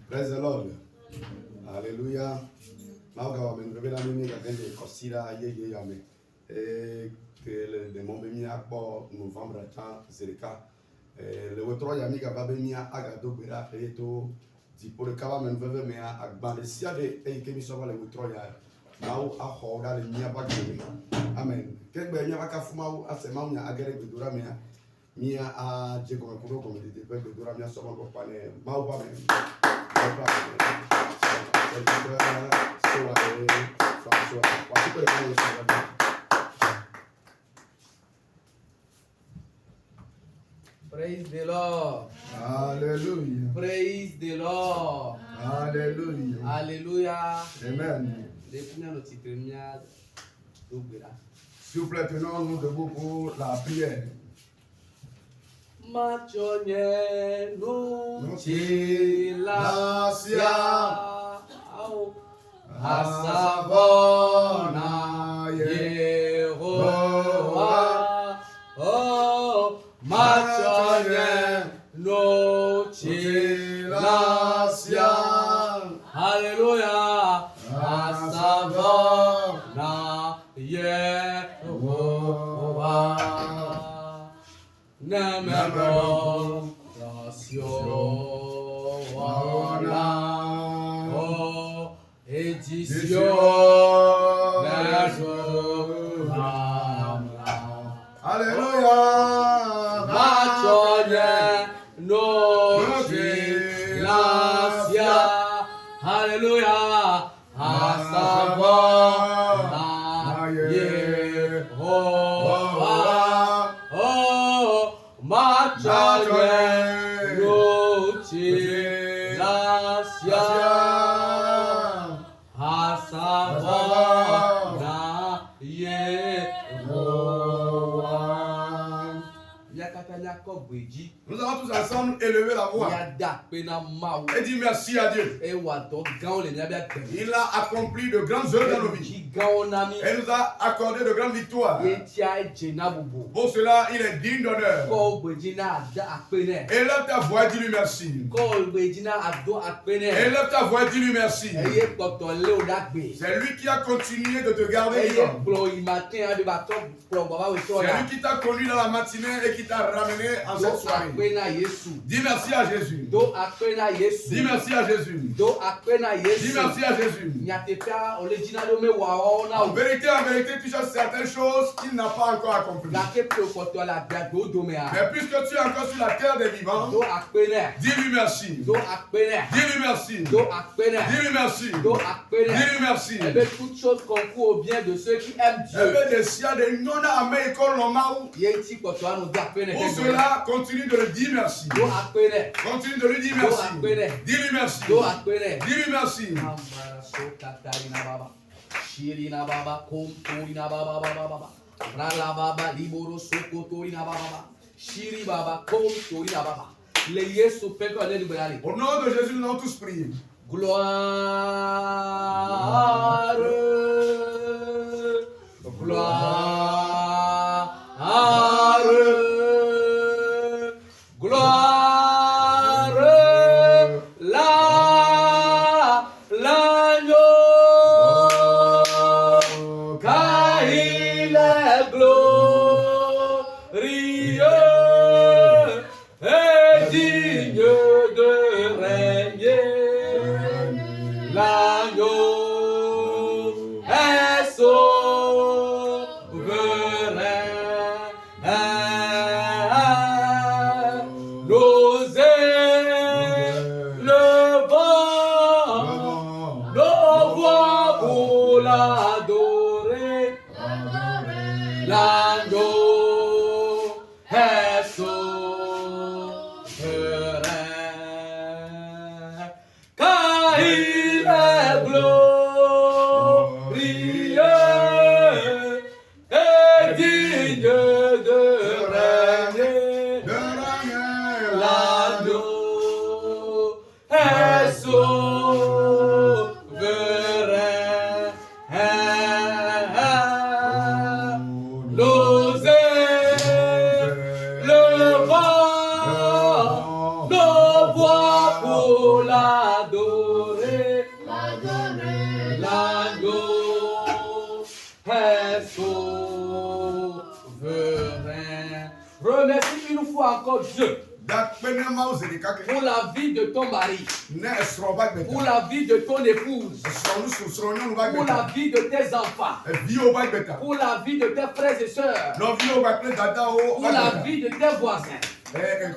Praise the Lord. Alléluia. Maoga me revela mimi kakende kosira yeye yame. Que le démon be mi akpo novembre ta zerika. Le wotro yami ka ba be mi agado gbera eto di pour kaba me veve me agbande sia de e ke mi so le wotro ya. Mawo aho da le mi abagbe. Amen. Ke gbe nya baka fuma asema nya agere gbedura me mia a jego me kuro ko me de gbedura me so mo pa ne mawo ba me. Praise the Lord. Hallelujah. Praise the Lord. Hallelujah. Alléluia. Amen. S'il vous plaît, tenons-nous debout pour la prière. Machonye no chilasia asabona Yehovah. Oh, machonye no chilasia. Hallelujah. Asabona Yehovah. Nemero Rasiona O Édition Alléluia. Machonye no chilasia. Alléluia. Asabona Yehovah. Oh, machonye no chilasia. Asabona Yehovah. Nous allons tous ensemble élever la voix et dire merci à Dieu. Il a accompli de grandes œuvres dans nos vies. Et nous a accordé de grandes victoires. Pour cela, il est digne d'honneur. Élève ta voix et dis-lui merci. Élève ta voix et dis-lui merci. C'est lui qui a continué de te garder vivant. C'est lui qui t'a conduit dans la matinée et qui t'a ramené en cette soirée. Dis merci à Jésus. Dis merci à Jésus. Dis merci à Jésus. En vérité, tu cherches certaines choses qu'il n'a pas encore accomplies. Mais puisque tu es encore sur la terre des vivants, dis-lui merci. Dis-lui merci. Dis-lui merci. Dis-lui merci. Toutes choses concourent au bien de ceux qui aiment Dieu. Pour cela, continue de lui dire merci. Continue de lui dire merci. Dis-lui merci. Dis-lui merci. Au nom de Jésus, nous allons tous prier. Gloire, gloire, gloire, l'agneau, car il est glorieux et digne de régner. L'agneau est souverain. Nos il faut encore Dieu Dakpenema ozerika ke. pour la vie de ton mari, Ne esroba gbeta. pour la vie de ton épouse, Esronu susronyo ba pour la gbeta. vie de tes enfants, Evio ba gbeta. pour la vie de tes frères et sœurs, No vio ba ple dada o. pour la vie de tes voisins.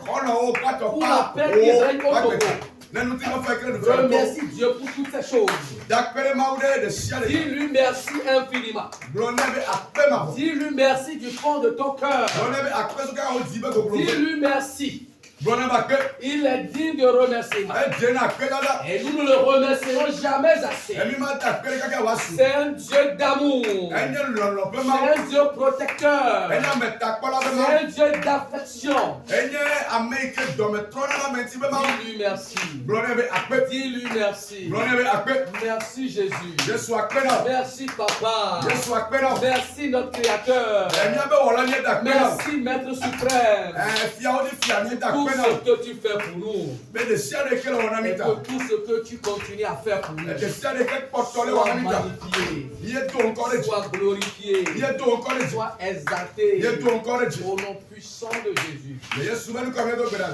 Kono o pato Pour pa. la paix qui règne au Togo. Nenu ti no fa kre de fa. Remercie Dieu pour toutes ces choses. Dakpenema ude de siale. Dis-lui merci infiniment. Blonebe akpema. Dis-lui merci du fond de ton cœur. Blonebe akpeso ka o dibe go blonebe. Dis-lui merci. Blonebe akpe. Il est digne de remerciement. Jena akpe dada. Et nous ne le remercierons jamais assez. Emi ma ta akpe ka wasu. C'est un Dieu d'amour. Enye lolo pe C'est ma. un Dieu protecteur. Enye meta kpola pe C'est ma. un Dieu d'affection. Enye ameke do me trona na menti be ma. Dis-lui merci. Blonebe akpe. Dis-lui merci. Blonebe akpe. Merci Jésus. Jesu akpe na. Merci Papa. Jesu akpe na. Merci notre Créateur. Emi be wala nye da akpe na. Merci Maître suprême. Fia o di fia nye da Tout akpe na. ce que tu fais pour nous. Be de siale ke la wana Et mita. que tout ce que tu continues à faire pour nous. De siale ke potole Sois wana mita. magnifié. Ye do encore de. Sois glorifié. Ye do encore de. Sois exalté. Ye do encore de. Au nom puissant de Jésus. Yesu be nu ka me do gbeda.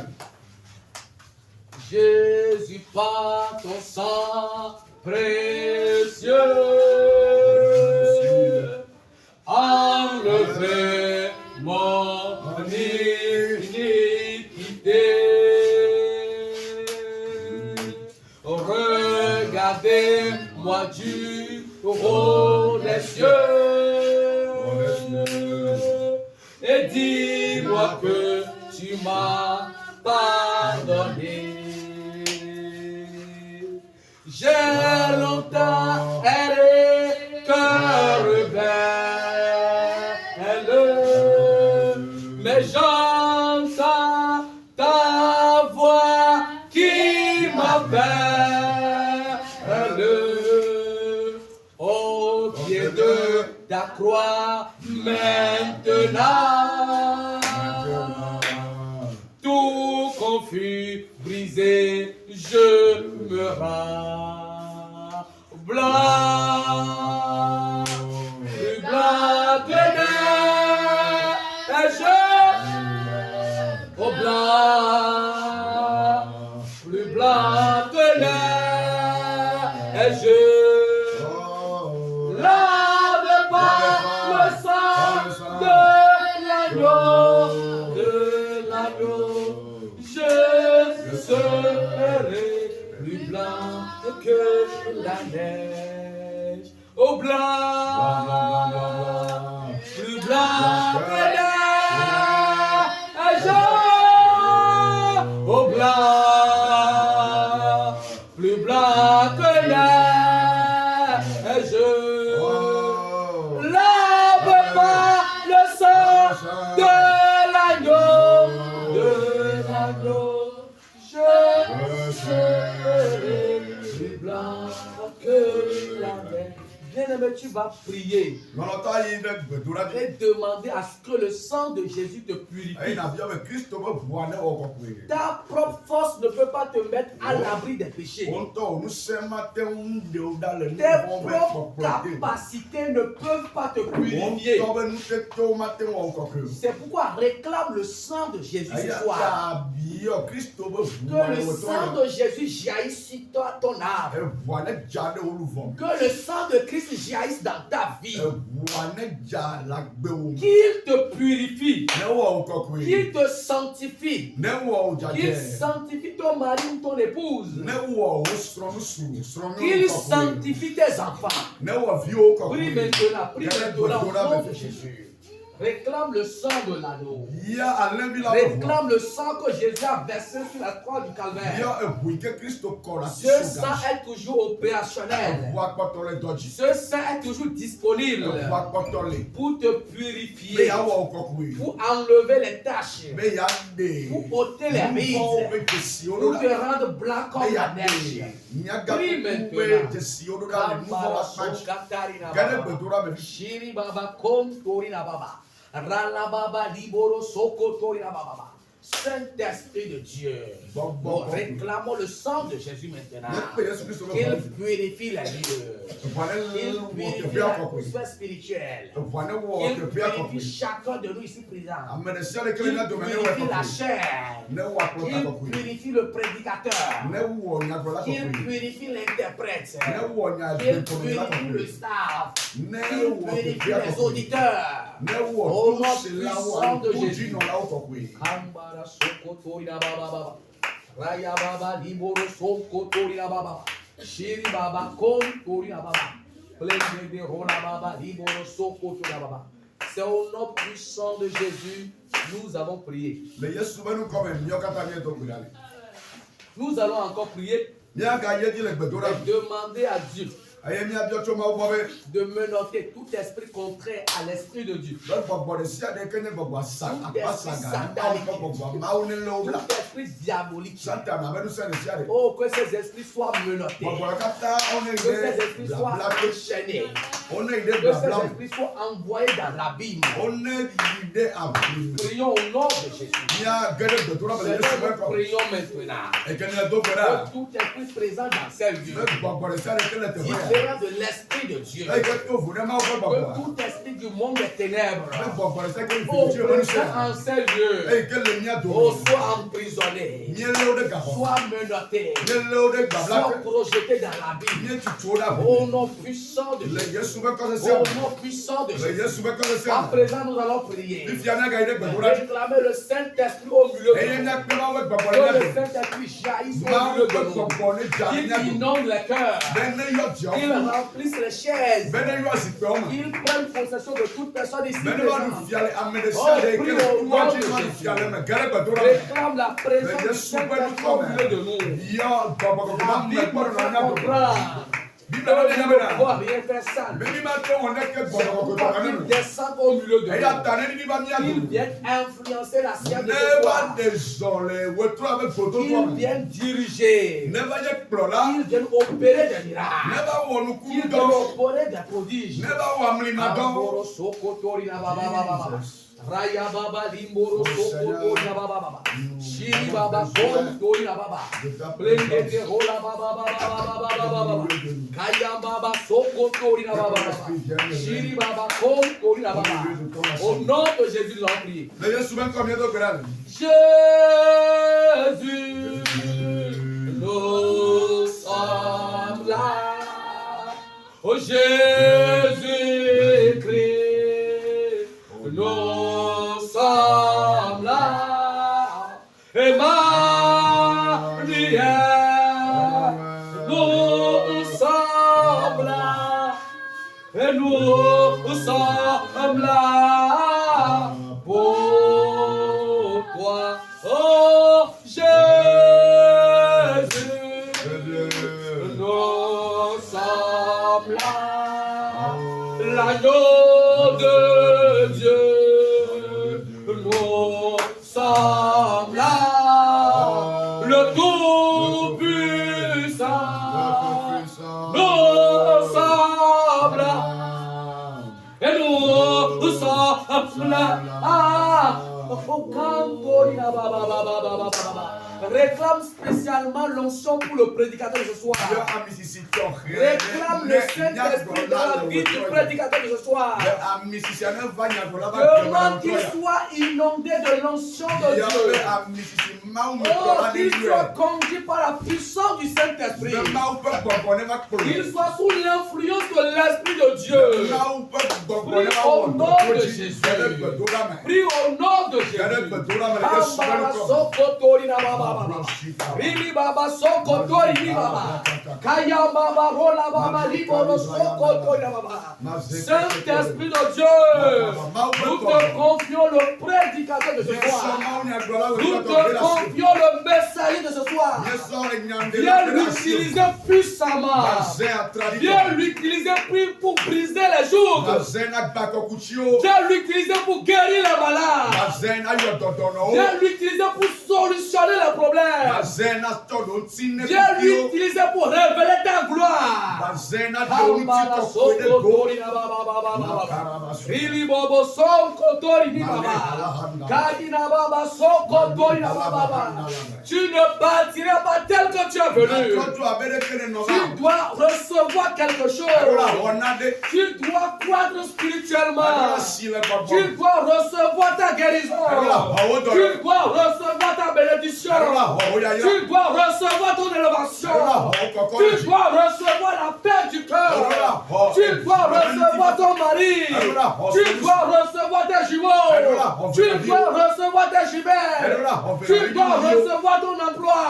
Jésus, par ton sang précieux, enlevez mon iniquité. Regardez-moi du haut des cieux et dis-moi que tu m'as pardonné. J'ai longtemps erré, cœur rebelle, mais j'entends ta voix qui m'appelle au pied de ta croix maintenant. Tout confus, brisé, je me rends blanc, plus blanc que neige, au blanc, plus blanc que neige. Lave pas le sang de l'agneau, je serai plus blanc que la neige. Au blanc, plus blanc que neige. Au blanc, plus blanc que neige. Lave pas le sang de l'agneau. Je serai plus blanc que la neige. Bien-aimé, tu vas prier et demander à ce que le sang de Jésus te purifie. Ta propre force ne peut pas te mettre à l'abri des péchés. Tes propres capacités ne peuvent pas te purifier. C'est pourquoi réclame le sang de Jésus ce soir. Que le sang de Jésus jaillisse sur toi, ton âme. Que le sang de Christ jaillisse dans ta vie. Qu'il te purifie. Qu'il te sanctifie. Qu'il sanctifie ton mari ou ton épouse. Qu'il sanctifie tes enfants. Prie maintenant, au nom de Jésus. Réclame le sang de l'agneau. Réclame le sang que Jésus a versé sur la croix du Calvaire. Ce sang est toujours opérationnel. Ce sang est toujours disponible pour te purifier, pour enlever les taches, pour ôter les rides, pour te rendre blanc comme la neige. Prie maintenant. Ralababa liboro soko torina baba. Saint-Esprit de Dieu, nous réclamons le sang de Jésus maintenant. Qu'il purifie les lieux. Qu'il purifie l'atmosphère spirituelle. Qu'il purifie chacun de nous ici présent. Qu'il purifie la chair. Qu'il purifie le prédicateur. Qu'il purifie l'interprète. Qu'il purifie le staff. Qu'il purifie les auditeurs. Au nom puissant de Jésus. Raya baba liboro soko tori baba shiri baba kom tori baba pleine de rola baba liboro soko tori baba. C'est au nom puissant de Jésus nous avons prié. Nous allons encore prier et demander à Dieu de menotter tout esprit contraire à l'esprit de Dieu. Tout esprit diabolique. Oh, que ces esprits soient menottés. Que ces esprits soient enchaînés. Que ces esprits soient envoyés dans l'abîme. Prions au nom de Jésus. Prions maintenant. Que tout esprit présent dans ces lieux, différent de l'esprit de Dieu, que tout esprit du monde des ténèbres, présent en ces lieux, soit emprisonné, soit menotté, soit projeté dans l'abîme. Au nom puissant de Jésus. Au nom puissant de Jésus. À présent, nous allons prier. Réclamer le Saint-Esprit au milieu de nous. Que le Saint-Esprit jaillisse au milieu de nous. Qu'il inonde les cœurs. Qu'il remplisse les chaises. Qu'il prenne possession de toute personne ici présente. Oh, prie au nom de Jésus. Réclame la présence du Saint-Esprit au milieu de nous. La Bible nous fait comprendre. Il ne doit rien faire sale. Il descend au milieu de nous. Il vient influencer la science de ce soir. Il vient diriger. Il vient opérer des miracles. Il vient opérer des prodiges. Raya baba limboro soko tori baba shiri baba kon tori baba plenge de rola baba baba kaya baba soko tori baba shiri baba kon tori baba. Au nom de Jésus nous allons prier. Jésus, nous sommes là. Oh Jésus-Christ, nous sommes là. Emmanuel, nous sommes là. Et nous sommes là pour toi. Oh Jésus, nous sommes là. L'agneau de Dieu, nous sommes là. Le Tout-Puissant, nous sommes là. Et nous sommes là. Réclame spécialement l'onction pour le prédicateur de ce soir. Réclame le Saint-Esprit dans la vie du prédicateur de ce soir. Demande qu'il soit inondé de l'onction de Dieu. Oh, qu'il soit conduit par la puissance du Saint-Esprit. Qu'il soit sous l'influence de l'Esprit de Dieu. Prie au nom de Jésus. Prie au nom de Jésus. Rili baba soko tori baba kaya baba rola baba liboro soko tori baba. Saint-Esprit de Dieu, nous te confions le prédicateur de ce soir. Nous te confions le messager de ce soir. Viens l'utiliser puissamment. Viens l'utiliser pour briser les jours. Viens l'utiliser pour guérir les malades. Viens l'utiliser pour solutionner les problèmes. Dieu lui utilisé pour révéler ta gloire. Tu ne bâtiras pas tel que tu es venu. Tu dois recevoir quelque chose. Tu dois croître spirituellement. Tu dois recevoir ta guérison. Tu dois recevoir ta bénédiction. Tu dois recevoir ton élévation. Tu dois recevoir la paix du cœur. Tu dois recevoir ton mari. Tu dois recevoir tes jumeaux. Tu dois recevoir tes jumelles. Tu dois recevoir ton emploi.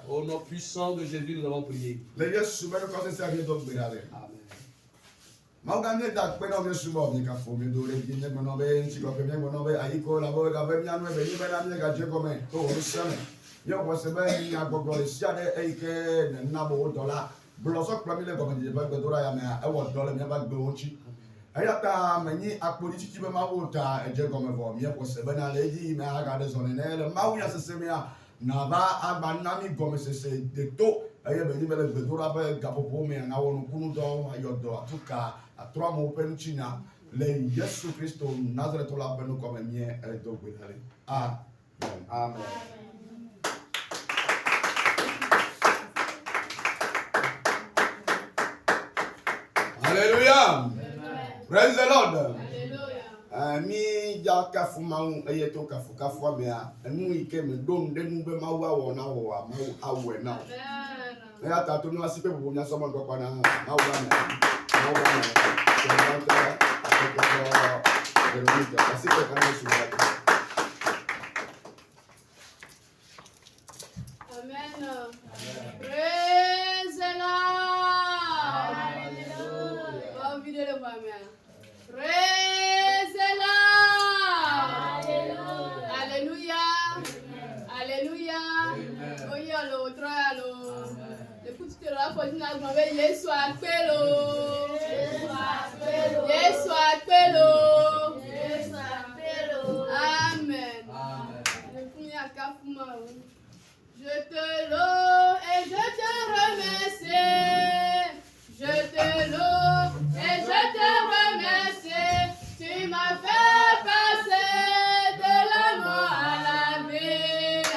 Au nom puissant de Jésus, nous avons prié. Amen. Ayata meni apolitiki be mawota eje gome vo mi ko se bana leji me aga de zone ne le mawuya se semia na ba agbanami gome se de to aye be ni bele bedura be gapopo me na wonu kunu do ayodo atuka atroa mo penu china le Yesu Kristo Nazareth la benu comme mien do gbedale amen. Hallelujah. Praise the Lord. Hallelujah. Mi ja kafu mau eyeto kafu amea. Emu ike me don denu be mau awo na wo mau awe na. Amen. Ya ta to ni wasipe bo nya somo ndo kwa na mau na. Mau na. Amen. Praise the Lord. Hallelujah. Oh, vidéo le voix, praise the Lord. Alléluia. Alléluia. Oye l'autre alors. Écoute, tu te l'as fait une aggrave. Yesu akpelo. Yesu akpelo. Amen. Le premier akafuma. Je te loue et je te remercie. Je te loue et je te remercie. Tu m'as fait passer de la mort à la vie. Oh,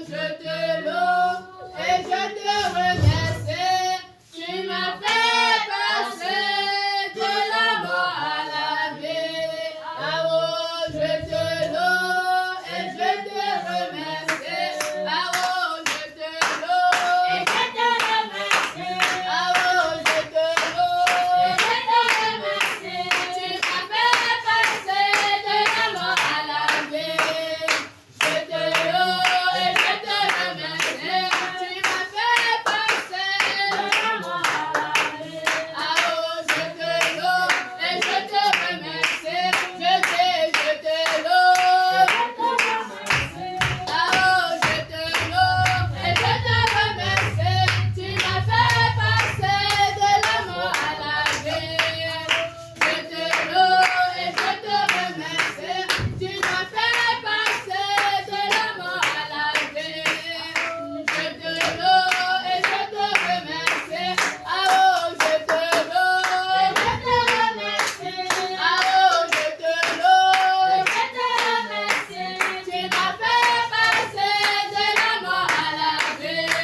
je te loue et je te remercie. Tu m'as fait passer de la mort à la vie. Oh, je te loue et je te remercie. Oh, je te loue et je te remercie. Oh, je te loue et je te remercie. Tu m'as fait passer de la mort à la vie. Je te loue et je te remercie. Tu m'as fait passer de la mort à la vie. Oh, je te loue et je te remercie. Je te loue. Oh, je te loue et je te remercie. Tu m'as fait passer de la mort à la vie. Je te loue et je te remercie. Tu m'as fait passer de la mort à la vie. Je te loue et je te remercie. Oh, je te loue et je te remercie. Oh, je te loue et je te remercie. Tu m'as fait passer de la mort à la vie.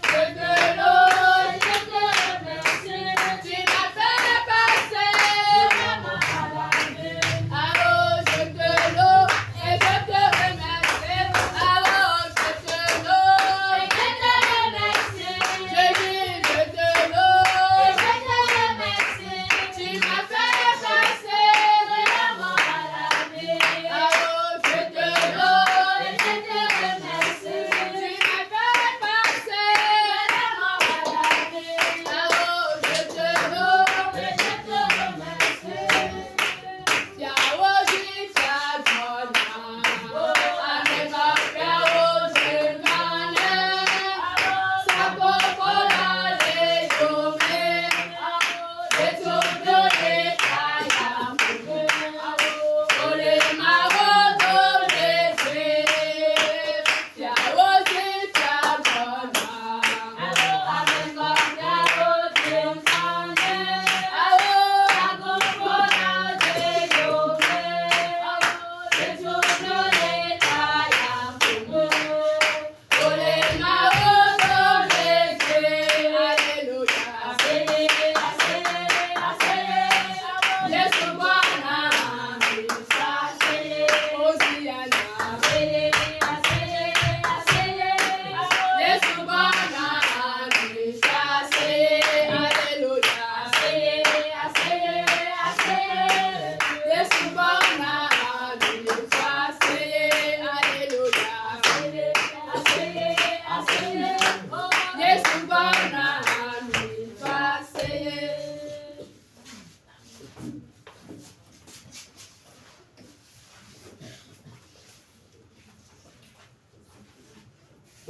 Je te loue et je te remercie. Tu m'as fait passer de la mort à la vie. Oh, je te loue et je te remercie. Oh, je te loue et je te remercie. Je dis je te loue et je te remercie. Tu m'as fait passer de la mort à la vie. Oh, je te loue et je te remercie. Tu m'as fait passer de la mort à la vie. Oh, je te loue et je te remercie. Yahweh, Amen.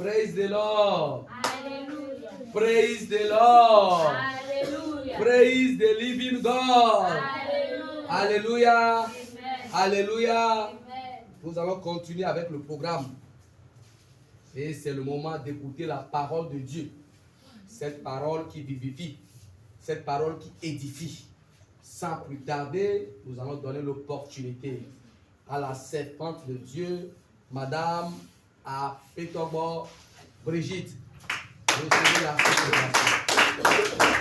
Praise the Lord. Hallelujah. Praise the Lord. Hallelujah. Praise the living God. Hallelujah. Alléluia. Amen. Alléluia. Amen. Nous allons continuer avec le programme. Et c'est le moment d'écouter la parole de Dieu. Cette parole qui vivifie. Cette parole qui édifie. Sans plus tarder, nous allons donner l'opportunité à la servante de Dieu, Madame Apetobo Brigitte. Recevez la célébration.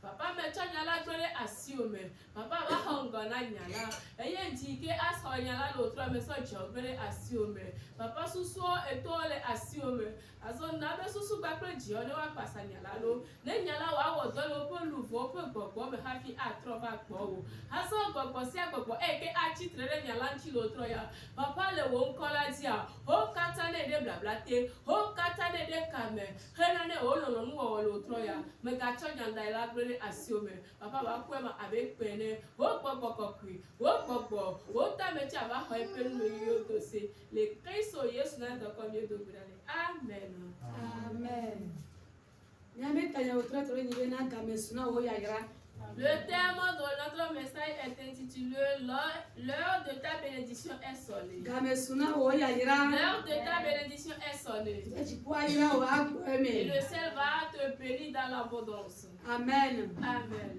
Papa me chanyala kwere asiome. Papa ba hongona nyala. Eye njike aso nyala l'autre me so jogre asiome. Papa susu etole asiome. Azo na be susu ba kre ji oni wa pasa nyala lo. Ne nyala wa wo do lo po luvo po gbogbo me hafi atrova gbo. Azo gbogbo si agbogbo eke achitrere nyala nchi l'autre ya. Papa le wo nkola dia. Ho kata ne de blablate. Ho kata ne de kame. Hena ne olono nu wo l'autre ya. Me ka chanyanda ila kwere asiome. Papa ba kwema avec pene. Ho gbogbo kokwi. Ho gbogbo. Ho ta mechi aba ho epenu yo to se. Le Kristo Yesu na ndo kom yo do brale. Amen. Amen. Le thème de notre message est intitulé L'heure de ta bénédiction est sonnée. L'heure de ta bénédiction est sonnée. Et le ciel va te bénir dans l'abondance. Amen. Amen.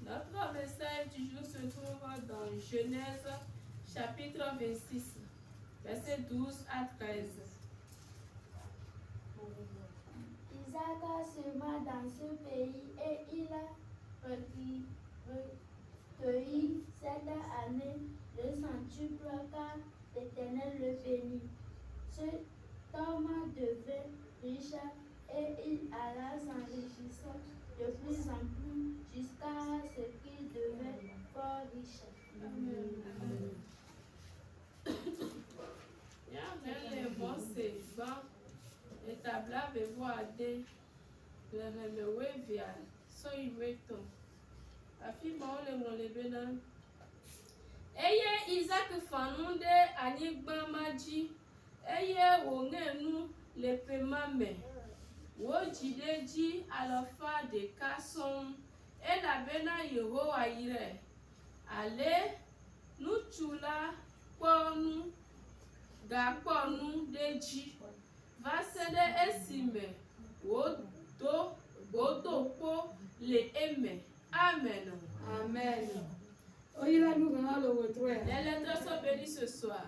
Notre message du jour se trouve dans Genèse chapitre 26, versets 12 à 13. Isaac sema dans ce pays et il a recueilli cette année le centuple car l'Éternel le bénit. Cet homme devint riche et il alla s'enrichissant de plus en plus jusqu'à ce qu'il devint fort riche. Amen. Le bon c'est bon. Et tabla bevo ade. Le remewe via. So iweto. Afi bon le ngole bena. Eye Isaac fanunde anigba maji. Eye wongenu le pemame. Wo jideji alofa de kason. E la bena Yehowa ire. Ale nuchula ponu. Gakponu deji. Vasede esime. Wodo po le eme. Amen. Amen. Oyila nous venons le retrouver. Les lettres sont bénies ce soir.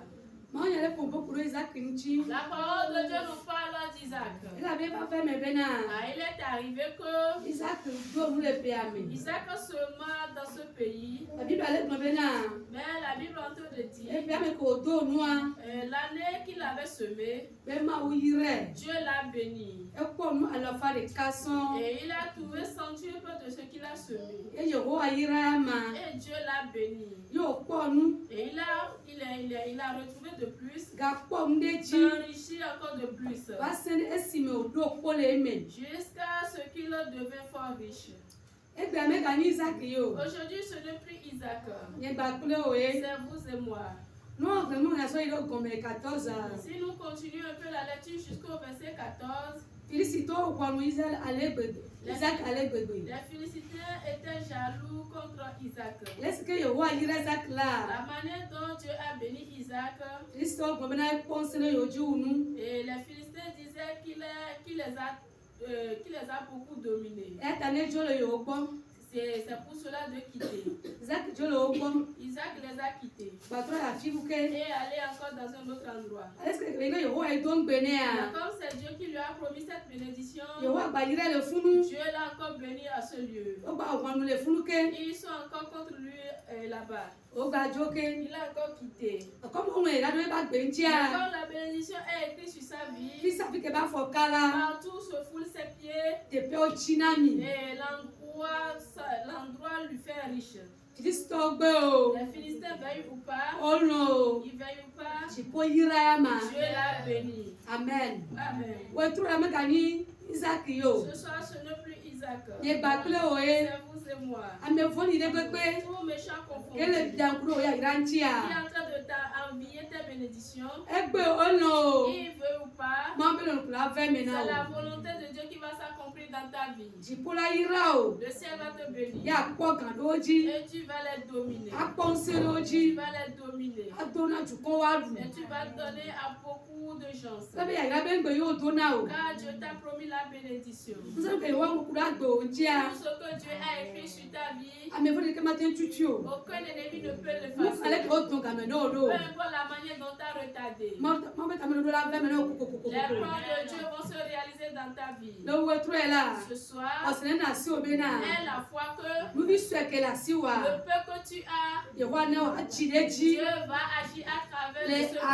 Moi, il y a pour beaucoup Isaac Nchi. La parole de Dieu nous parle d'Isaac. Il avait pas fait mes bénins. Il est arrivé que Isaac doit vous le payer. Isaac sema dans ce pays. La Bible allait me bénin. Mais la Bible en train de dire Et puis avec au dos noir. l'année qu'il avait semé, Dieu l'a béni. Et comme à la fin des cassons. Et il a trouvé centuple de ce qu'il a semé. Et Et Dieu l'a béni. Et il a retrouvé de plus. S'enrichit encore de plus. Jusqu'à ce qu'il devait fort riche. Aujourd'hui, ce n'est plus Isaac. C'est vous et moi. Si nous continuons un peu la lecture jusqu'au verset 14, les Philistins étaient jaloux contre Isaac. La manière dont Dieu a béni Isaac, et les Philistins disaient qu'il les a beaucoup dominés. C'est pour cela de quitter. Isaac les a quittés. Et aller encore dans un autre endroit. Comme c'est Dieu qui lui a promis cette bénédiction, Dieu l'a encore béni à ce lieu. Ils sont encore contre lui là-bas. Il a encore quitté. Quand la bénédiction est écrite sur sa vie, partout se foule ses pieds. Et l'endroit lui fait riche. Les Philistins veillent ou pas, ils veillent ou pas, Dieu l'a béni. Amen. Amen. Ce soir, ce n'est plus Isaac. C'est vous et moi. Tout méchant confondu. Il est en train de t'envier tes bénédictions. Il veut ou pas. C'est la volonté de Dieu qui va s'accomplir dans ta vie. Le ciel va te bénir. Et tu vas les dominer. Tu vas les dominer. Et tu vas donner à beaucoup de gens. Car Dieu t'a promis la bénédiction. Tout ce que Dieu a écrit sur ta vie, aucun ennemi ne peut le faire. Peu importe la manière dont tu as retardé. Les plans de Dieu vont se réaliser dans ta vie. Ce soir, est la foi que le peu que tu as, Dieu va agir à travers de ce que ça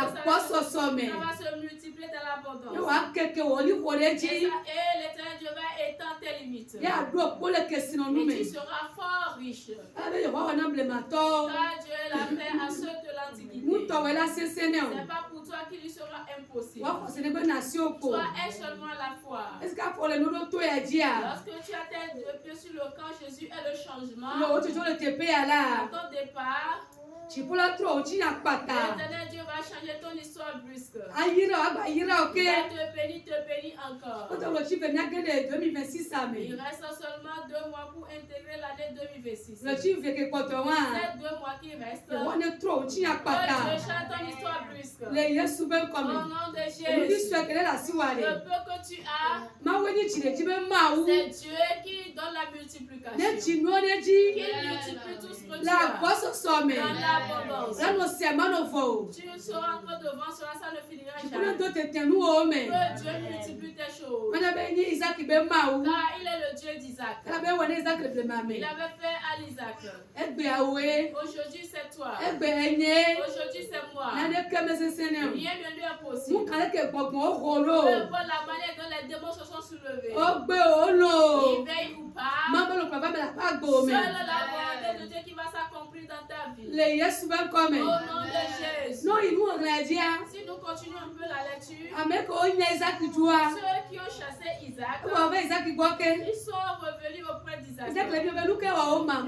va se multiplier dans l'abondance. Et l'Éternel Dieu va étendre tes limites. Et tu seras fort riche. Car Dieu l'a fait à ceux de l'Antiquité. C'est pas pour toi qu'il lui sera impossible. Toi, aie seulement la foi. Lorsque tu as tes deux pieds sur le camp, Jésus est le changement. À ton départ, l'Éternel Dieu va changer ton histoire brusque. Il va te bénir encore. Il reste seulement 2 mois pour intégrer l'année 2026. Ces 2 mois qui restent, Dieu change ton histoire brusque. Au nom de Jésus, le peu que tu as, c'est Dieu qui donne la multiplication. Qu'il multiplie tout ce que tu La as. grâce somme. Dans l'abondance. La no sema no fo. Tu seras encore devant, cela, ça ne finira Kuna jamais. to te tenu o me. Que Dieu multiplie tes choses. Mana be ni Isaac be ma o. Car il est le Dieu d'Isaac. Kala be wona Isaac le ma me. Il avait fait à l'Isaac. Egbe awe. Aujourd'hui c'est toi. Egbe enye. Aujourd'hui c'est moi. Na de keme sesene. Rien ne lui est Mu possible. kale ke gbogbo o Peu horo. importe la manière dont les démons se sont soulevés. O gbe o lo. Il veille ou pas. Ma be lo papa be la pa gbo me. Seule la volonté de Dieu qui va s'accomplir dans ta vie. Le Yesu be Au come. nom de Jésus. No inu ogradia. Si nous continuons un peu la lecture, Ame ko nya Isaac jua. ceux qui ont chassé Isaac, Wa be Isaac gboke. ils sont revenus auprès d'Isaac. Isaac le bi be luke wa o ma.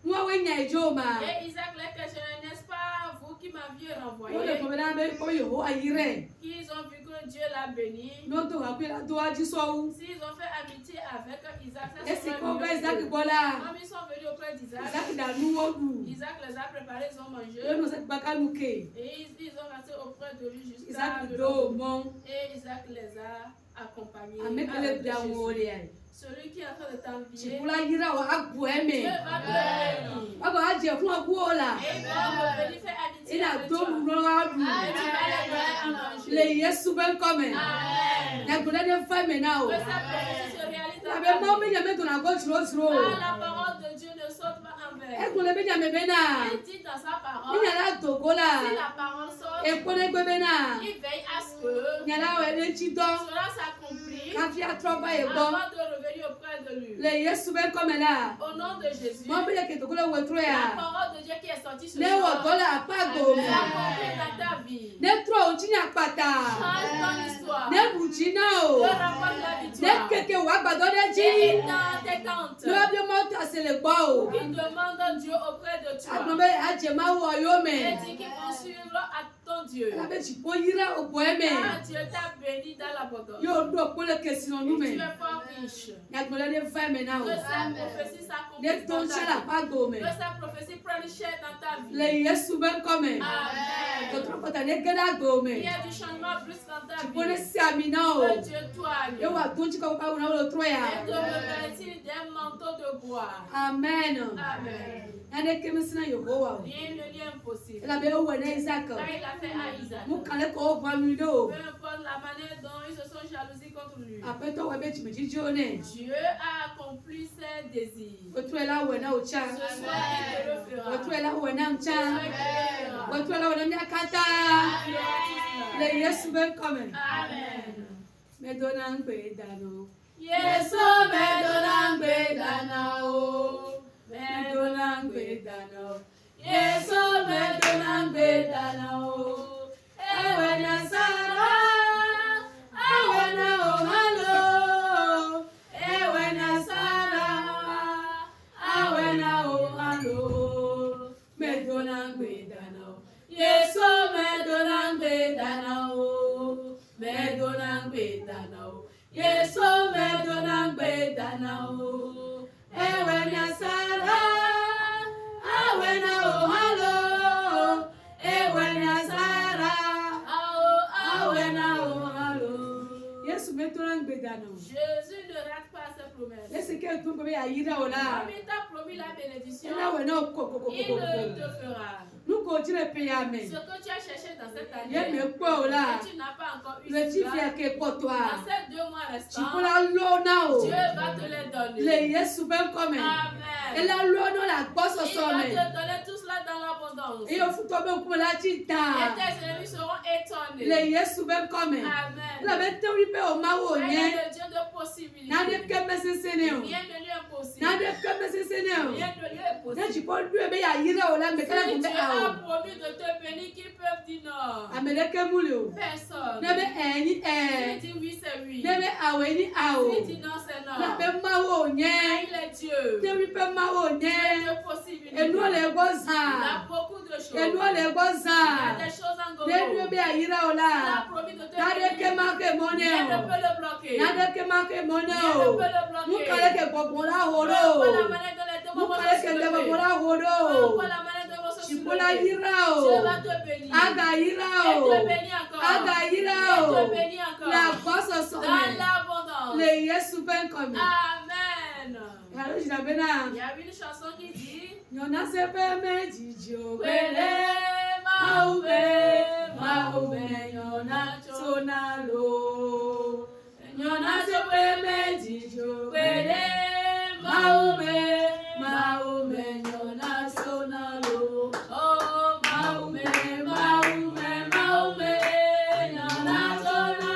Mu we nya ejo ma. Et Isaac les questionnait, n'est-ce pas vous qui m'aviez O le renvoyé? ko be na be ko yo ayire. Qu'ils ont vu que Dieu l'a béni. No to wa pe la to aji so wu. S'ils ont fait amitié avec Isaac, ça Esi serait ko mieux be Isaac que- gbola. Comme ils sont venus auprès d'Isaac, Isaac da nu wo du. Isaac les a préparés, ils ont mangé. Yo no se baka luke. Et ils ont resté auprès de lui jusqu'à Isaac le do lendemain. mon. Et Isaac les a accompagnés. Ame à kele l'œuvre de da Jésus. wo re. Celui qui est en train de t'envier, Chipula yira wa agbo eme. Dieu va te bénir. Aba aje fun agu ola. Et il va revenir faire amitié Ina avec do toi. mu no wa Et tu vas les du. donner à manger. Le Yesu ben come. Amen. Na gbola de fa me na o. Que sa prophétie se réalise dans Abe ta mo me vie. nya me to na go chro chro. Ah, la parole de Dieu ne saute pas en vain. E gbola be nya me be na. Il dit dans sa Mi parole, nya la to si gola. la parole saute, E ko le gbe be na. il veille à ce que Nya la we le chi do. cela s'accomplisse Ka fi atroba e go. avant de revenir auprès de lui. Le Yesu ben come la. Au nom de Jésus, Mo be ke to gola we tro la ya. parole de Dieu qui est sortie ce Ne wo soir gola pa go me. s'accomplit dans ta vie. Ne tro o chi nya pata. Change ton histoire. Ne bu chi na o. Dieu rapporte la Ne victoire. keke wa gbado de Et ji. dans tes tentes, Lo bi mo ta se le gbo o. qui demandent Dieu auprès de Agbo toi. be aje ma wo yo Et me. dit qu'ils vont suivre à ton Dieu. La be chi po yira o bo eme. Ah, Dieu t'a béni dans l'abondance. Yo do ko le kesi no nu Et tu me. es fort riche. Na gbola de fa me na o. Que sa prophétie Ne s'accomplisse to dans cha ta la vie. pa go me. Que sa prophétie prenne chair dans ta vie. Le Yesu ben come. Amen. Ko tro pata ne gada go me. Il y a du changement plus dans ta Ko ne vie. si ami na o. Que Dieu t'oigne. Yo wa to chi ko pa na o tro Et ya. te revêtir d'un manteau de gloire. Amen. Amen. Na ne kemi sina Yehowa o. Rien ne lui est impossible. La be o we na Isaac. Car il a fait à Isaac. Mu kale ko o gba mi do. Peu importe la manière dont ils se sont jalousis contre lui. Apeto we be chi me ji jo ne. Dieu a accompli ses désirs. O tro la we na o cha. Ce soir, il te le O fera. tro la we na Ce cha. soir, il te le fera. O tro la we na mi akata. Il fera tout Le cela. Yesu ben come. Amen. Me do na ngbe dano. Yesu medonangbe dana o. Medonangbe dana o. Yesu medonangbe dana o. Ewe na sara. Ewe na ohalo. Ewe na sara. Ewe na ohalo. Medonangbe dana o. Yesu medonangbe dana o. Medonangbe dana o. Yesu medonangbe dana o. Ewe na sara. Ewe na ohalo. Ewe na sara. Ewe na ohalo. Yesu me to na ngbe dano. Jésus ne rate pas ses promesses. Lese ke tu ko be ayira o la. Comme il t'a promis la bénédiction, Na we na ko il te fera. Nu ko jire pe ya me. Ce que tu as cherché dans cette Ye année, me po o la. et tu n'as pas encore eu Le ti cela, fi ke po to dans a. ces 2 mois Chi restants, ko la lo na o. Dieu va te les donner. Le Yesu ben come. E Amen. la lo no la gbo so Il so va me. te donner tout cela dans l'abondance. E yo fu to be ku la chi Et ta. tes ennemis seront étonnés. Le Yesu ben come. Amen. La be te ri pe o ma wo Il nye. est le Dieu de possibilités. Na de ke me se se ne o. Rien ne lui est impossible. Na de ke me se se ne o. Rien ne lui est Na possible. chi ko du be ya yira o la me kala Si ku Dieu be a a o. promis de te bénir, qui peut dire non? Ameleke mule o. Personne. Na be ni Si dit oui, c'est oui. Na be awe ni a o. Si dit non, c'est non. Na be ma wo nye. Il est Dieu. Te ri pe ma wo nye. Dieu de possibilités. Enu le go Il a za. beaucoup de choses. Enu le go Il y a za. des choses en Ne du gogo. be ayira o Il a la. promis de te Na de ke bénir. ma ke mo ne Rien ne o. peut le bloquer. Na de ke ma ke mo ne Rien ne o. peut le Mu bloquer. kale ke gbogbo la Peu horo. importe la manière dont les Mu démons vont kale se ke le gbogbo soulever. la Peu horo. importe la manière dont ils vont se Chipola soulever. yira Dieu o. va te bénir. Aga yira Et o. te bénir encore. Aga yira Et o. te bénir encore. La gosse so Dans me. l'abondance. Le Yesu ben come. Amen. Alors, je Il y a une chanson qui dit Nyona sepe jijo Kwele maube maube nyona sonalo. Nyona sepe jijo kwele maube maube nyona sonalo. Oh maube maube maube nyona sona.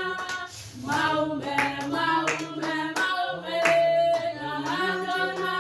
Maube maube maube nyona sona.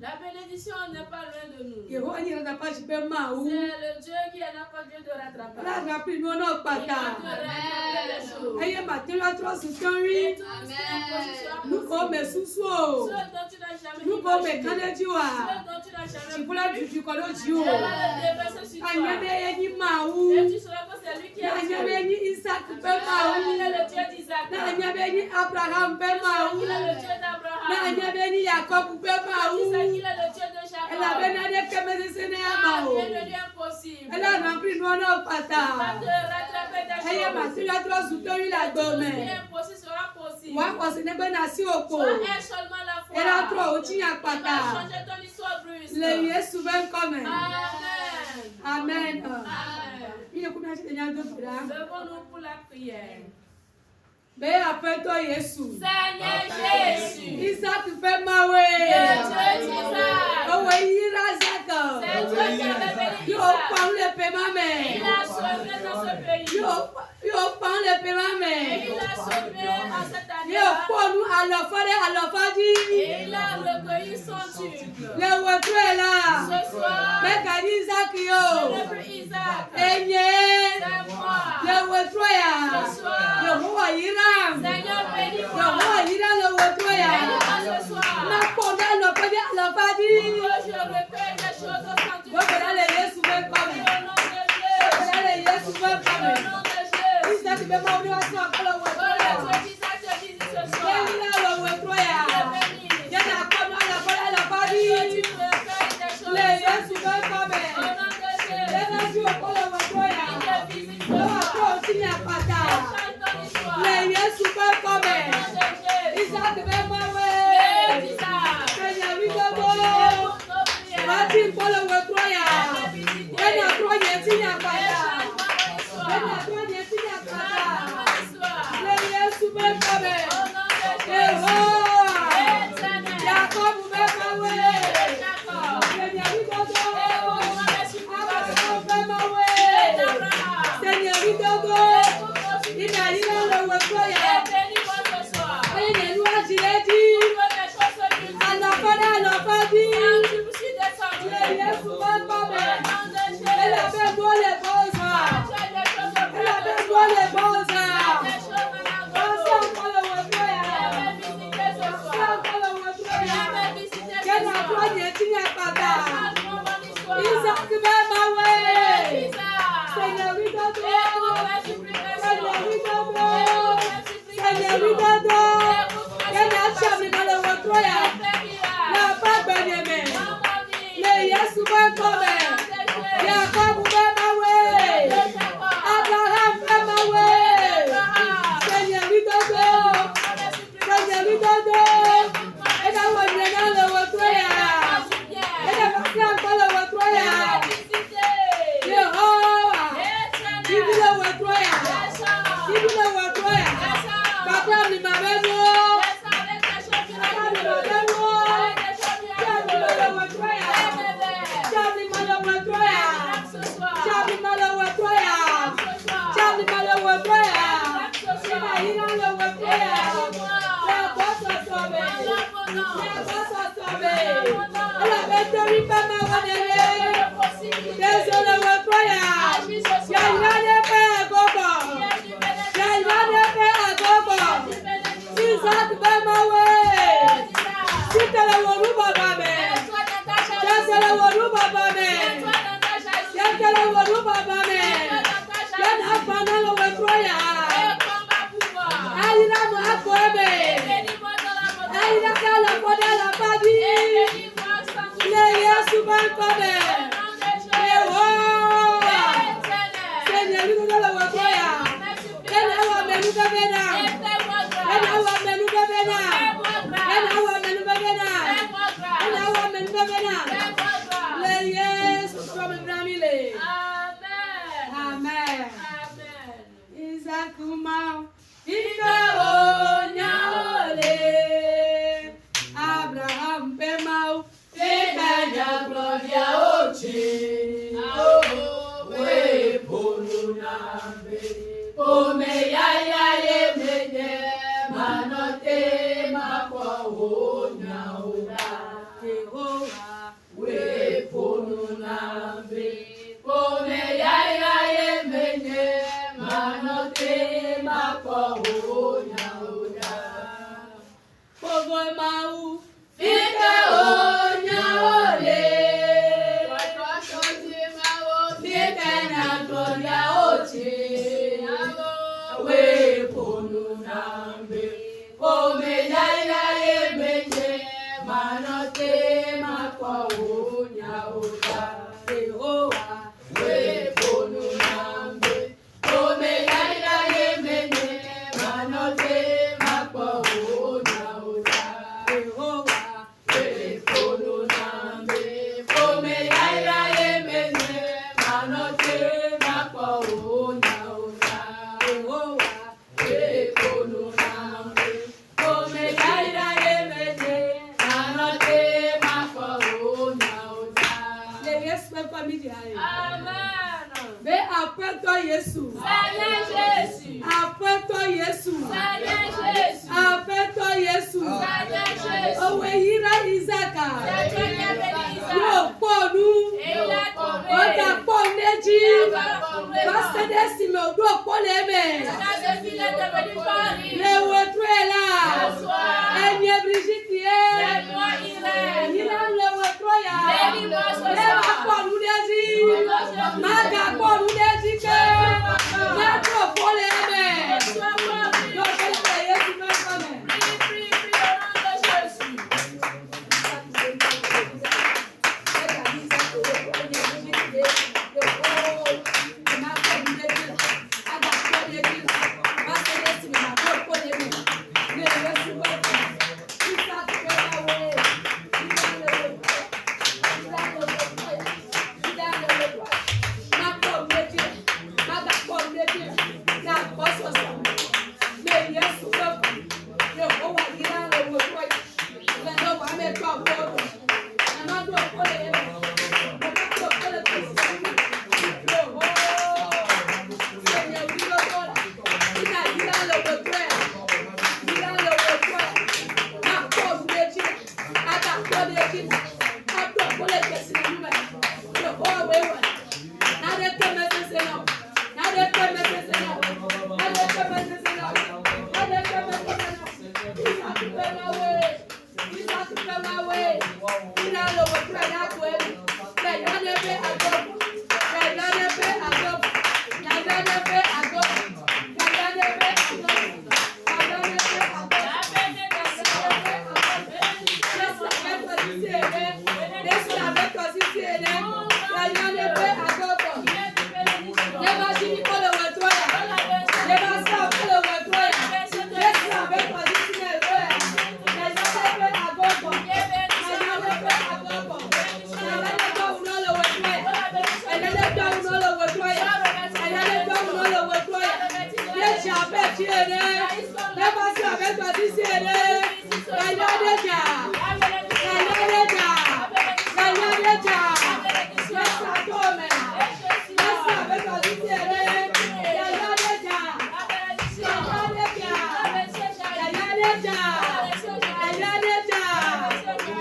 La bénédiction n'est pas loin de nous. C'est le Dieu qui est notre Dieu de rattrapage. Il va te rattraper les choses. Et tout Nous comme sous ce dont tu n'as jamais nous comme imaginé. Canadiens, Ce dont tu n'as jamais tu voulais du colon Elle va le déverser sur toi. Et tu sauras que c'est lui qui est le Dieu. Il est le Dieu d'Isaac. Il est le Dieu d'Abraham. Tu sais qu'il est le Dieu de Jacob. Il n'a rien de lui impossible. Il va te rattraper ta chose. Ce qui est impossible sera possible. Sois seulement la foi. Il va changer ton histoire brusque. Amen. Amen. Levons-nous pour la prière. Seigneur Jésus. Isaac fait mawe. C'est toi qui avais béni Isaac. Il a sauvé dans ce pays. Et il a sauvé en cette année. Et il a recueilli son tube. Ce soir, célèbre Isaac. C'est moi. Ce soir, Seigneur, bénis-moi. Bénis-moi ce soir. Pour que je recueille les choses au centre du cœur.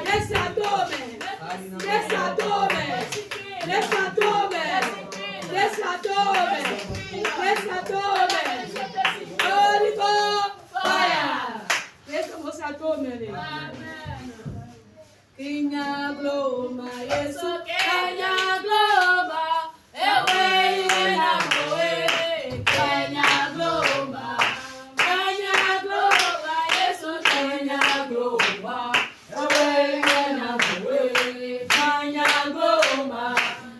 Yes, Laisse-la tomber. Laisse-la tomber. Laisse-la tomber. Holy Ghost fire. Laisse-la tomber. Kenya Gloma, Yesu Kenya Gloma, ewe na moe. Kenya Gloma, Yesu Kenya Gloma, ewe na moe.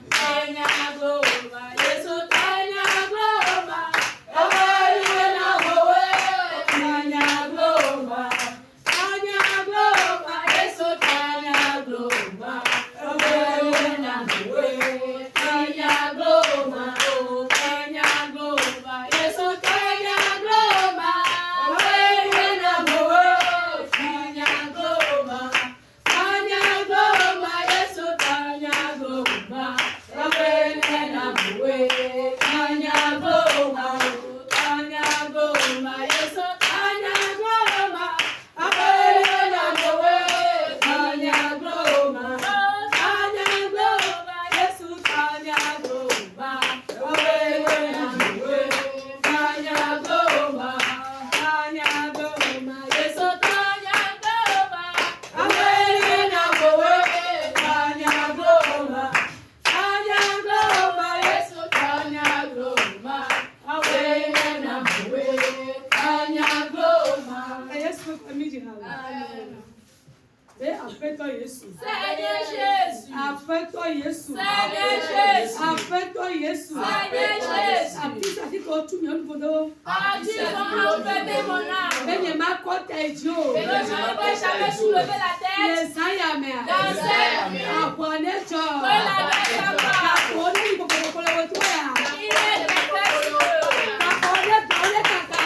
Kenya Gloma, Yesu Kenya Gloma, ewe na moe. Kenya Gloma, Yesu Kenya Gloma, ewe na moe. Kenya Gloma, Yesu Kenya Gloma, ewe na moe. Kenya Gloma, Yesu Kenya Gloma, ewe na moe. Kenya Gloma, Yesu Kenya Gloma, ewe na moe. Kenya Gloma, Yesu Kenya Gloma, ewe na moe. Kenya Gloma, Yesu Kenya Gloma, ewe na moe. Kenya Gloma, Yesu Kenya Gloma, ewe na moe. Kenya Gloma. Yesu amiji hala. Afin-toi Jésus. Seigneur Jésus. Afin-toi Jésus. Seigneur Jésus. Afin-toi Jésus. Seigneur Jésus. Apisa diko tu mi on bodo. Dis ton enfermer mon âme. Benye ma kote ijo. Et que je ne peux jamais soulever la tête. Yesaya me. Apone jo. Apone ni kokolo wetu ya. Apone pole kaka.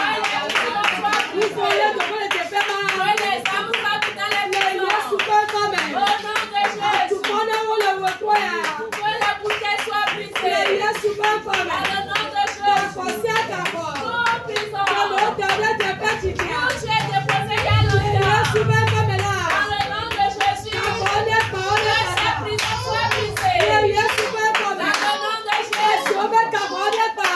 Ufole dokole tepema. Yesu pe kome. Tu pone wole wetu ya. Yesu pe kome. Kosia kako. Komo tele tepe chikia. Yesu pe kome la. Apone pole kaka. Yesu pe kome. Yesu pe kapone pa.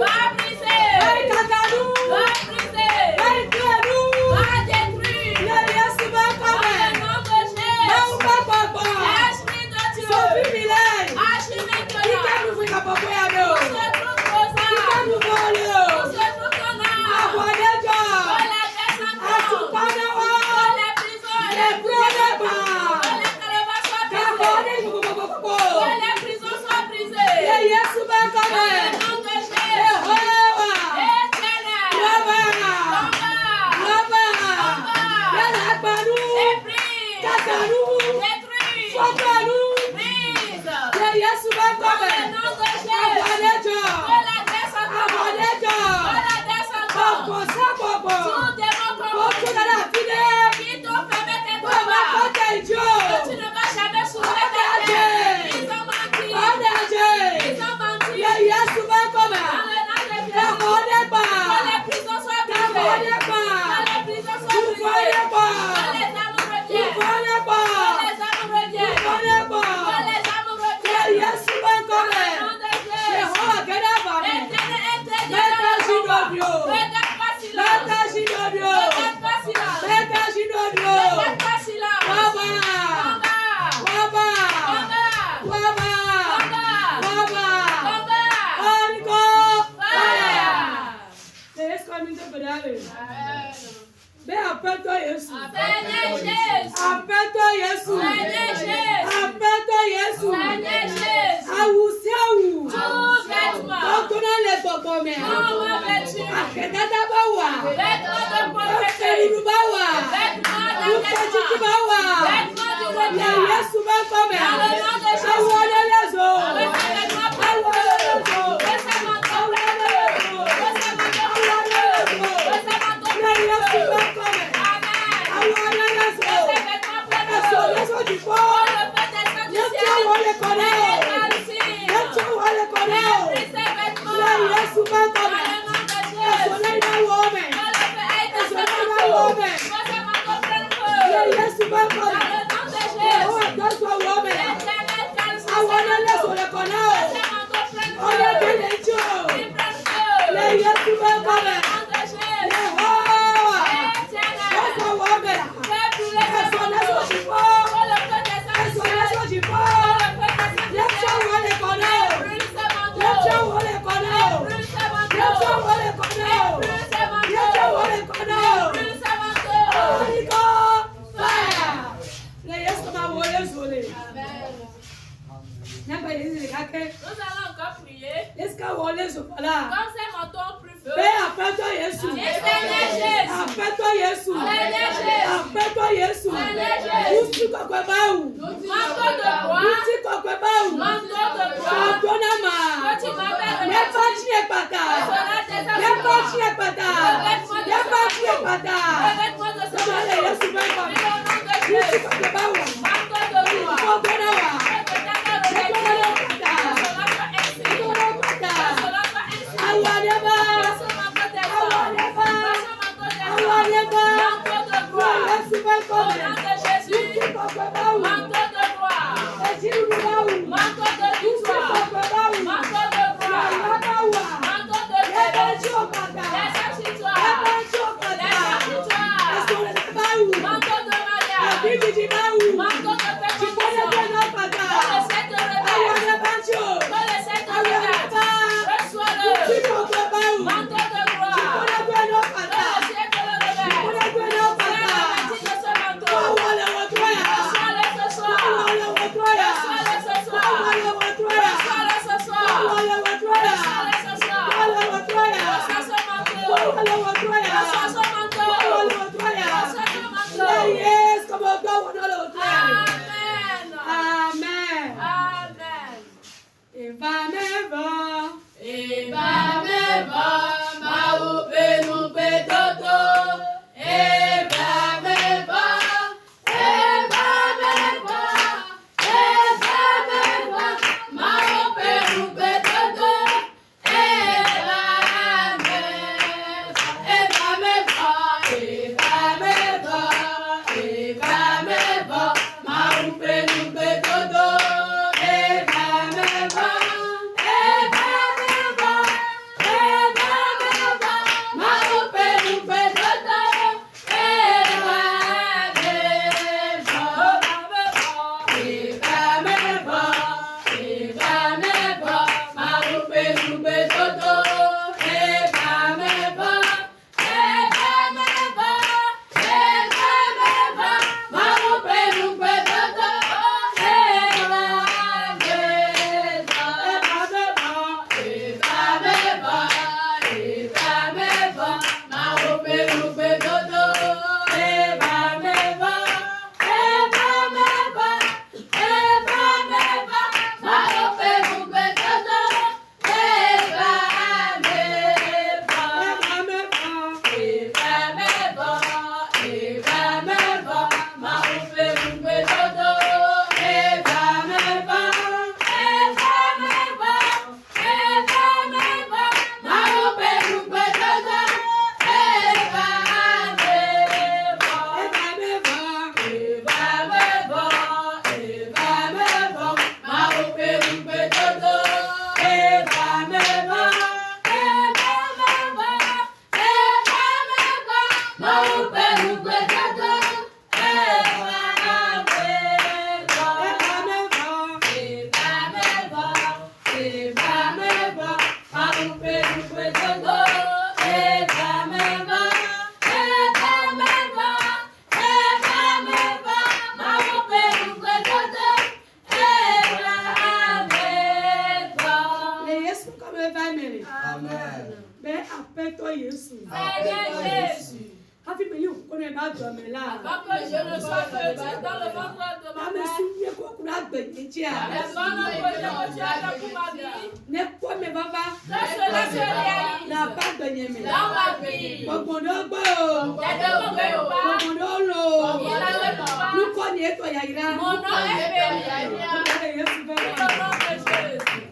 Va Mais appelle-toi Jésus. Seigneur Jésus. Appelle-toi Jésus. Seigneur Jésus. Appelle-toi Jésus. Seigneur Jésus. Awusiawu. Tout vêtement. Tokona le bogome. Comment vêtu. Akedada bawa. Vêtement de prophète. Eferiru bawa. Vêtement Ukejiki d'engagement. bawa. Vêtement du Ya regard. Yesu bakome. Dans le nom de Jésus. Awolelezo. Recevez-moi pour Awolelezo. Recevez-moi ton Awolelezo. Recevez-moi ton Awolelezo. Recevez-moi ton Ya Yesu bakome. Amen. Awolelezo. Recevez-moi pour Esolezo Pour jifo. le feu des saints du Yesu ciel. awole koneo. Merci. Yesu awole koneo. Recevez-moi. Ya Yesu Dans bakome. le nom de Jésus. Esolena wome. Dans le feu et de ce Esolena manteau. wome. Recevez-moi ton plein Ya feu. Yesu Dans bakome. le nom de Oh, Jésus. Yesu wome. Éternel, calme Awolelezo le koneo. Recevez-moi ton plein Oye feu. kelecho. Ton plein feu. Ya Yesu Dans le bakome. nom de Jésus. Yehowa. Éternel. Yesu wome. Fais brûler ce Esolezo manteau. jifo. Pour le feu des saints du ciel. Esolezo jifo. Pour le feu des saints du Yesu ciel. awole koneo. Brûle ce manteau. Yesu awole koneo. Brûle ce Yesu manteau. awole koneo. Brûle ce manteau. Yesu awole koneo. Brûle ce manteau. Holy God, fire. Le Yesu ma wo Yesu le. Amen. Nyagba Yesu le kake. Nous allons encore prier. Yesu ka wo Yesu pala. Comme ces manteaux plus feu. Fais appelle-toi Yesu. Seigneur Jésus. Appelle-toi Yesu. Seigneur Jésus. Appelle-toi Yesu. Seigneur Jésus. Uti kokwe baou. Manteau de gloire. Uti kokwe baou. Manteau de gloire. Kondonama. Que tu m'appelles Yepa chi ekpata. Cela tes Yepa chi affluents. ekpata. Revêtement de Yepa ce chi ekpata. Revêtement de ce Sama le Yesu manteau. beko. Dans le nom de Uti Jésus. kokwe baou. Manteau de gloire. Kondonawa. Que ta revêtement. Que cela soit ainsi. Que cela soit ainsi. Awadeba. Que ce manteau descende. Awadeba. Que ce manteau descende. Awadeba. Manteau de gloire. Yesu beko. Au nom de Jésus. Uti kokwe baou. Manteau de gloire. Ejiru baou. Manteau de Uti victoire. kokwe baou. Manteau de gloire. Ayabawa. Manteau de Yepa paix. chi okpata. Les victoires. Yepa chi okpata. Les victoires. Esole baou. Manteau de mariage. Abibiji baou. Manteau de Chifone fécondation. kwena okpata. Dans le set de réveil. Ayabacho. Dans le set de réveil. Ayaba. Reçois-le. Uti kokwe baou. Manteau de gloire. Chifone kwena Dans okpata. le set de réveil. Chifone kwena C'est okpata. la partie de ce manteau. Wawale wotroya. Reçois-le ce soir. Wawale wotroya. Reçois-le ce soir. Wawale wotroya. Reçois-le ce soir. Wawale wotroya. Reçois-le ce soir. Wawale wotroya. Reçois ce manteau. Wawale wotroya. Reçois ce manteau. Wawale wotroya. Reçois ce manteau. Yes, comme on doit wonolo wotroya. Amen. Amen. Amen. Eva meva. Eva meva, maupe nupe toto. Eva meva, Eva meva, Eva meva, maupe nupe toto. Eva meva, Eva meva, Eva meva, Eva meva, maupe nupe toto. Eva meva. Eva Mais appelle-toi Jésus. Seigneur Jésus. Happy me you connais pas de mais là. Avant que je ne sois petit dans le ventre de ma La me mère, souviens quoi qu'on a besoin les bonnes projets que tu as fait pour ma vie, ne quoi me papa. que cela se réalise La pas de me. dans ma vie. Bobondo bo. Les deux ouvrés ou pas, Bobondo lo. il n'arrête pas. Nous connais toi Yaira. Mon nom est Péria. Yesu Dans ba. le nom de Jésus. Au nom de Jésus.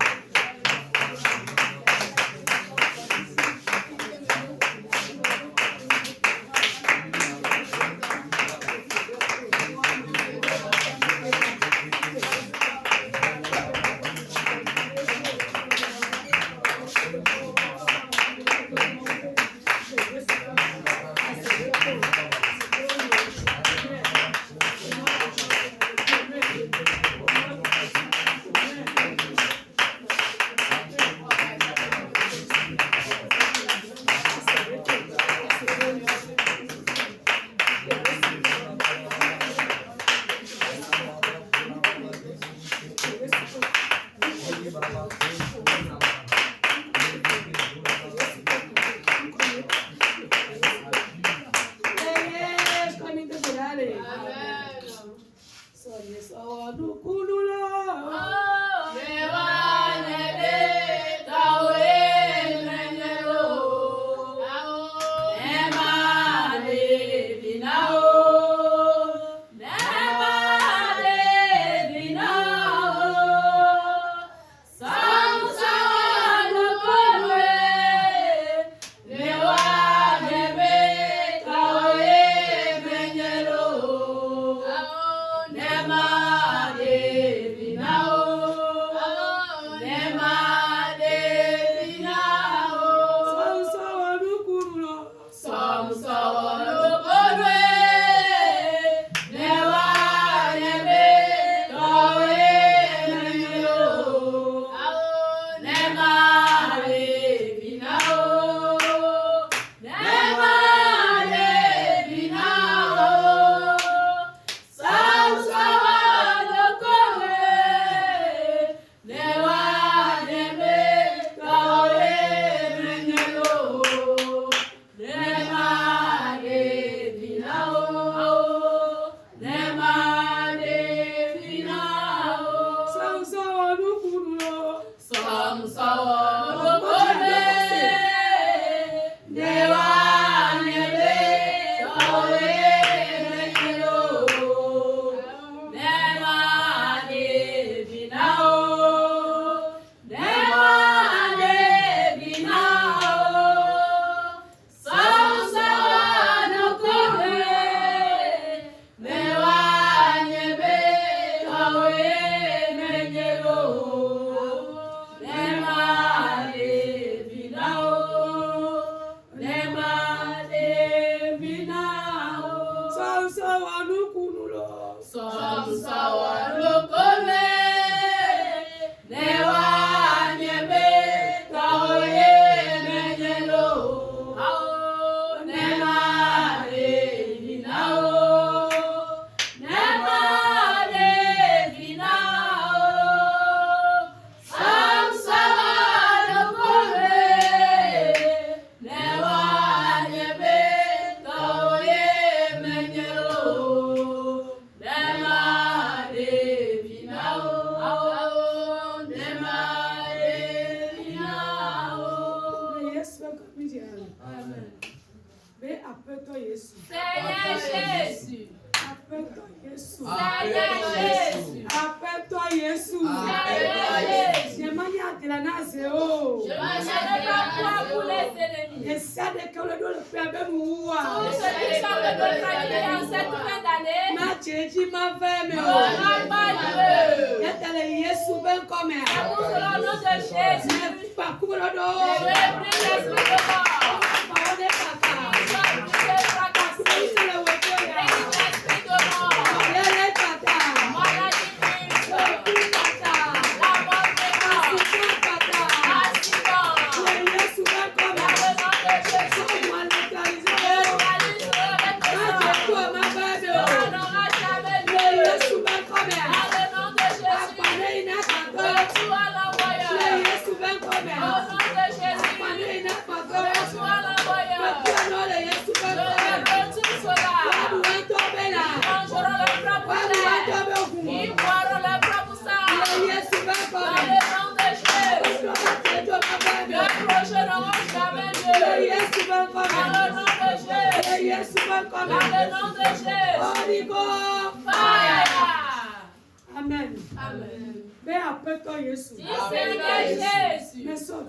Amen. Amen. Mais après toi, Jésus. Si Seigneur Jésus, Mais ça, je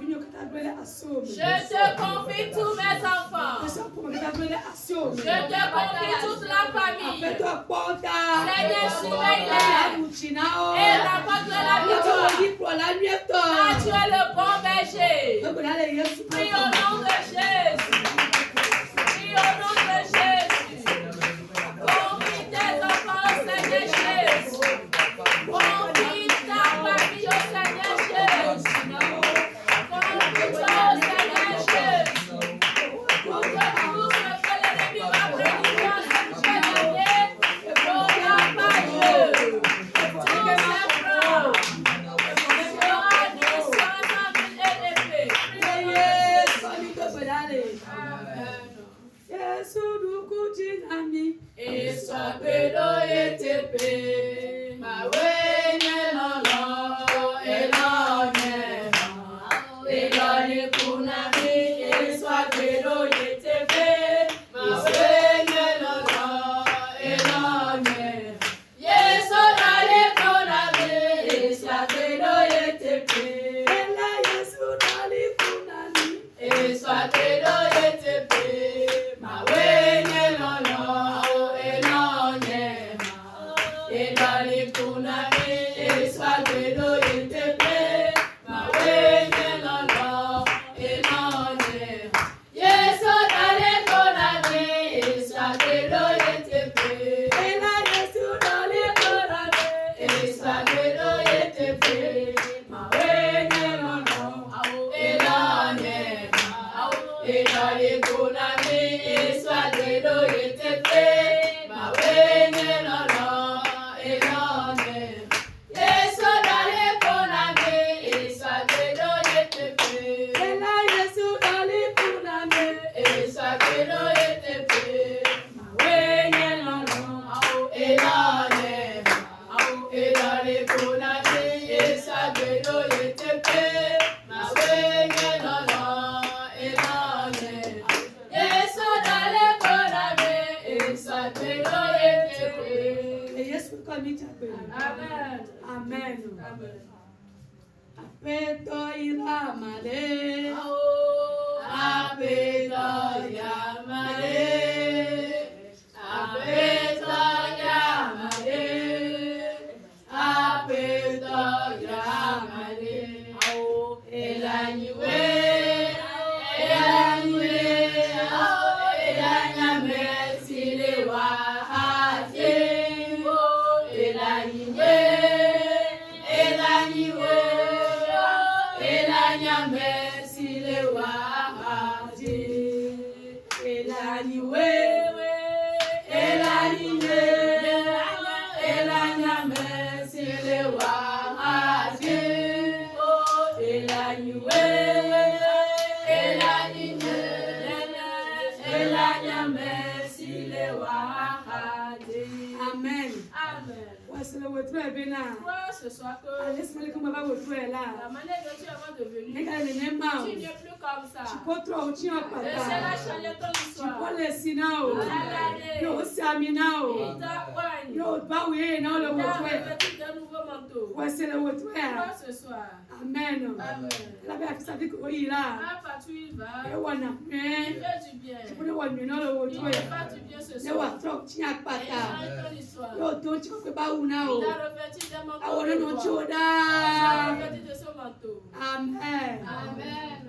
te confie tous mes enfants. Je te confie toute la famille. Seigneur, surveille-les. Et rapporte la victoire. Car tu es le bon berger. Prie au nom de Jésus. Prie au nom de Jésus. Confie tes enfants au Seigneur Jésus. Confie ta famille au Seigneur Jésus. Confie-toi au Seigneur Jésus. Pour que tout ce que l'ennemi va prédire, tu es gagné. Gloire à Dieu. Tous ces plans sera descend en ville et épée. Et soit pédo et tépé, ma wéne lolo, et l'onema, et l'oni kunami, et soit pédo et tépé, ma wéne lolo, et l'onema, yeso dale koname, et soit pédo et tépé, et soit pédo et tépé, ma wéne lolo. Et dans les kunami, et soit de l'eau et te plaît, ma wéne lolo, et non, yes, dans les kunami, et soit de l'eau et te plaît, et là, yes, dans les kunami, et soit de l'eau et te plaît, ma wéne lolo, et non, et dans les kunami, et soit de l'eau et te plaît, ma wéne lolo. Amen. Amen. Apeto iramale. Apeto yamale. Apeto yamale. Apeto yamale. Elaniwe. Elaniwe. Elanyame silewa haje. Elaniwe. Elaniwe. Elanyame silewa haje. Elaniwe. Elaniwe. Elanyame silewa haje. Elaniwe. Elaniwe. Elanyame silewa haje. Amen. Amen. C'est le retour est bien là. Toi, ce soir que Laisse-moi le combat retour est là. la manière dont tu es avant de venir, Les gars, les mêmes mains. tu n'es plus comme ça. Tu peux trop, tu as pas. Et c'est la chaîne ton Tu histoire. peux laisser now. Yo, c'est Amina. Il t'accompagne. Yo, bah oui, non, le Il t'a retour. revêtu d'un nouveau manteau. Ouais, c'est le retour. Toi, ce soir. Amen. Amen. La belle ça dit que oui là. Ah, partout il va. Et on a Il bien. fait du bien. Tu peux le voir mieux dans le Il retour. ne fait pas du bien ce Ne soir. vois trop, tu n'as pas Et il ta. change ton histoire. Yo, donc tu peux pas ou Il now. t'a revêtu d'un manteau. I want to know de gloire. Choda. Il t'a revêtu de son manteau. Amen. Amen.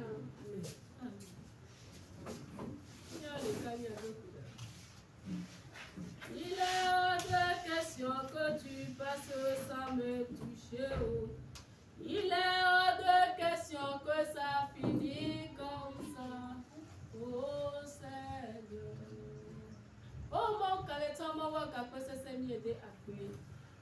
Il est hors de question que tu passes sans me toucher. Oh. Il est hors de question que ça finisse comme ça. Oh Seigneur. Oh mon calaiton, mon waka, que c'est mieux de appeler.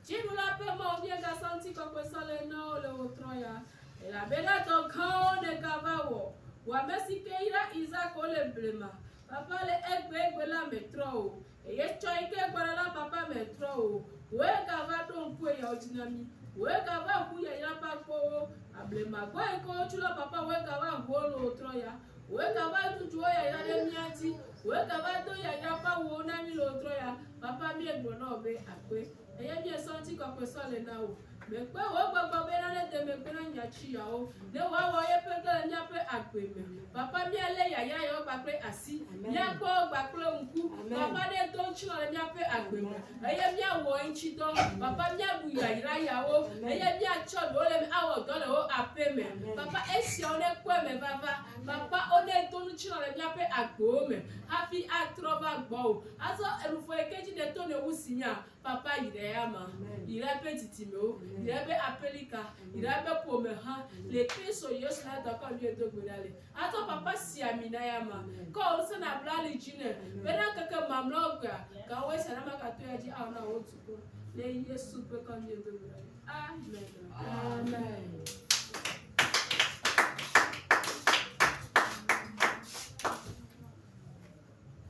Tu nous l'appelles, mon vieux garçon, tu comprends ça, le nom, le autroya. Et la belle ton camp de Gavao. Ou à Messi Keira, Isaac, le blema. Papa, le egbe, la métro. Et yes, choike, la papa, métro. Où est Gava, ton pouet, ya dynami. Où est Gava, où ya pas pour. A blema, quoi, et quand tu la papa, où est Gava, où l'autroya. Wekava tu tuo ya ina miati. Wekava to ya ina pa wo na mi lo tro ya. Papa mi egbo na obe akwe. Eye mi esanti kwa kweso le na o. Mekpe wo gbogbo be na le de mekpe na nyachi ya o. Ne wa wo ye pe to nya pe akwe me. Papa mi ele ya yo gba pe asi. Nya ko gba pe nku. Papa de to nchi na nya pe akwe me. Eye mi awo nchi do. Papa mi abu ya ira ya o. Eye mi a cho do le mi awo do le o ape me. Papa esi o ne kwe me baba. Papa o ne to nchi na nya pe akwe me. Happy atrova gbo. Aso elufo ekeji de to ne wusinya. Papa ire ama. Ire pe titimo. Ire be apelika. Ire be pomeha. Le peso yesu na ta ko bi edo gbedale. Ato papa si amina ya ma. Ko o se na blali jine. Bena keke mamloga. Ka we se na maka to yaji a na o tuko. Le yesu pe ko bi edo gbedale. Amen. Amen.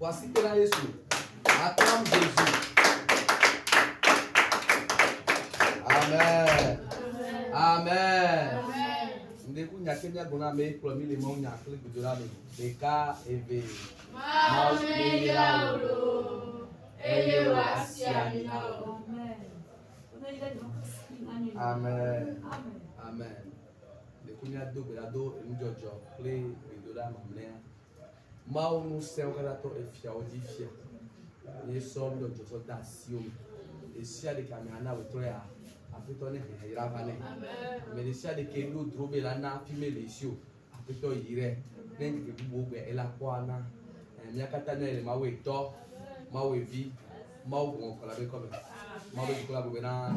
Voici que là Jésus. Acclame Jésus. Amen. Amen. Ndeku nyakenya gona me promis le mon nyakle gudura me. Beka eve. Maune yauro. Eye wasiamina. Amen. Amen. Ndeku nyado belado emjojo ple gudura mamnea. Mau no céu que to efia o difia. E som do joso da sio. E sia de caminhar o troia. Apito ne irava ne. Me de sia de que no drobe la na fime lesio. Apito ire. Nem que bubo be ela kwana. Minha katana ele mawe to, mawe vi, mau con la be come. Mau be con la be na.